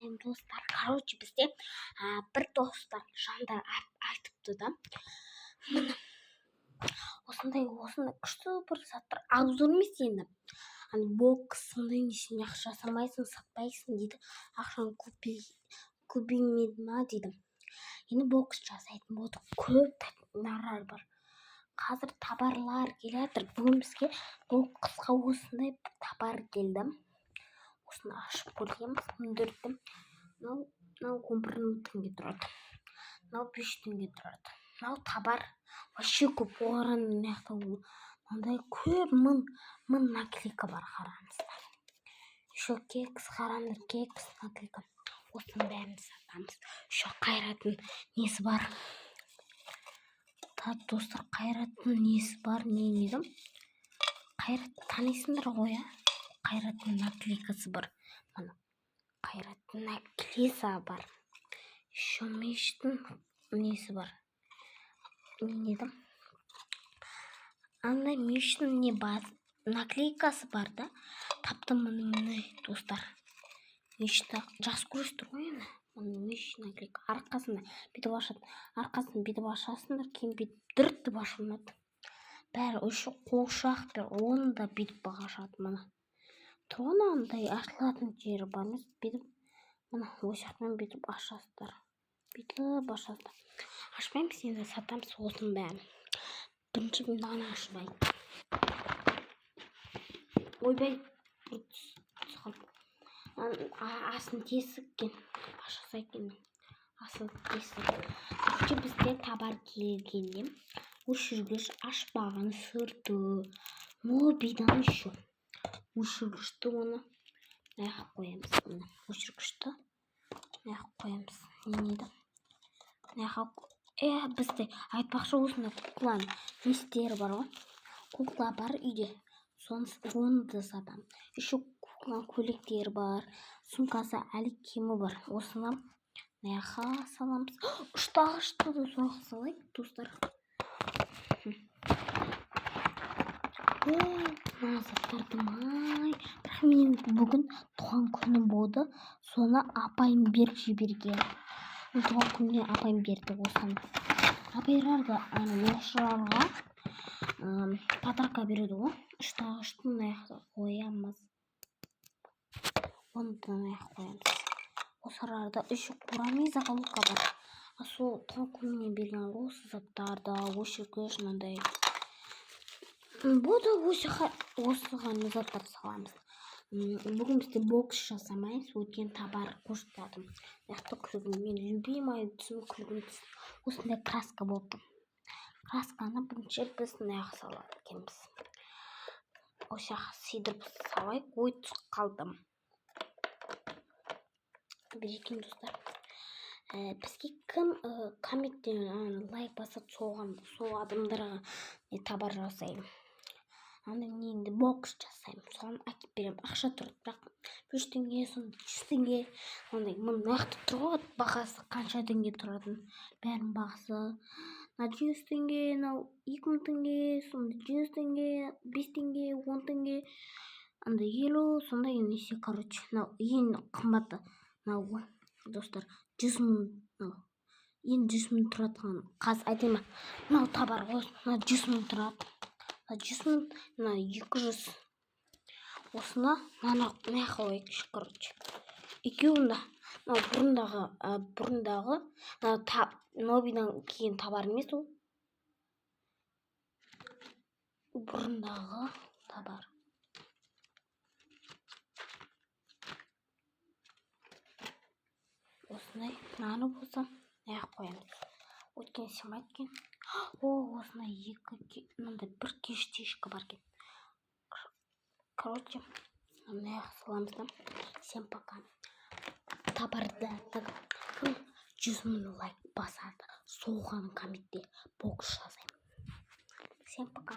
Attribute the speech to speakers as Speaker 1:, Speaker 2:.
Speaker 1: Достар, короче, бізде бір достар жандар айтыпты да, міне осындай күшті бір заттар обзор емес енді, бокс сондай несіне ақша жасамайсың, сатпайсың дейді, ақшаны көбеймеді ма дейді. Енді бокс жасайтын болдық, көп нарар бар. Қазір табарлар келе жатыр. Бүгін бізге боксқа осындай табар келді. Осыны ашып көргенбіз, күндерді. Мынау 11 теңге тұрады. Мынау 5 теңге тұрады. Мынау табар вообще көп. Оған мынандай көп мың наклейка бар, қараңыздар. Еще кекс, қараңыздар, кекс, наклейка. Осының бәрін сатамыз. Еще Қайраттың несі бар. Достар, Қайраттың несі бар, не дедім? Қайратты танисыңдар ғой, Қайраттың наклейкасы бар. Мына Қайраттың наклейкасы бар. Еще мешіттің несі бар. Не дедім? Андай мешіттің не бар? Наклейкасы бар да. Таптым міне, достар. Мешітті жақсы көресіздер ғой енді. Мешіт наклейка. Арқасында бүйтіп ашады. Арқасын бүйтіп ашасыңдар, кейін бүйтіп дүртіп ашылады. Бәрі үші қуыршақ пен оны да бүйтіп ашады. Мына тұрғын андай ашылатын жері бар емес, бүйтіп мына осы жақтан бүйтіп ашасыздар. Бүйтіп ашасыздар. Ашпаймыз енді, сатамыз осының бәрін. Бірінші мынаны ашып ойбай, асын тесік кен, ашаса екен, асын тесік. Бізде табар келгенде өшіргіш ашпаған сырды, мобидан еще өшіргішті оны мына қоямыз. Өшіргішті мына қоямыз. Не еді? Бізде айтпақшы осында кукланың нестері бар ғой. Кукла бар үйде. Оны да сатам. Еще кукла көйлектері бар. Сумкасы әлі кемі бар. Осыны мынаға саламыз. Ұштағышты да соға салайық, достар. Мына заттарды май. Бірақ мен бүгін туған күні болды. Соны апайым беріп жіберген. Туған күніне апайым берді осыны. Апайларға, ношыларға подарка береді ғой. Ұштағышты мына қоямыз. Оны да мына қоямыз. Осы арада үші қурамиза қалуға бар. Сол туған күніне берген осы заттарды өшіргіш мынандай. Бұда осыған заттар саламыз. Бүгін бізде бокс жасамайыз, өткен табар қоштадым. Яқты күлгін, мен любимай түсім күлгін. Осындай краска болды. Красканы бірінші біз мынаға салады екенбіз. Осы сидырып салайық, ой түсіп қалдым. Берекен, достар. Бізге кім комменттерін лайк басып сол адамдарға табар жасаймын. Енді бокс жасаймын. Соған әкеп беремін. Ақша тұрады, бірақ 5 теңге, 100 теңге. Нақты тұрады, бағасы қанша теңге тұратын. Бәрін бағасы 100 теңге, 2000 теңге, 100 теңге, 5 теңге, 10 теңге, 50, сондай несе, короче. Ең қымбаты. Достар, 100 мың. Ең 100 мың тұратқан. Қазір айтайма, мынау табар ғой, 100 мың тұрады. 100 мың, 200. Осыны мына қойайықшы, короче. Екеуінде бұрындағы нобидан кейін табар емес ол. Бұрындағы табар. Осындай наны болса, қоямыз. Өткен сем айткен. Осындай бір кештешкі бар кен. Короче, саламыз да. Всем пока. Табарды 100 мың лайк басады. Соған комментте бокс жазайым. Всем пока.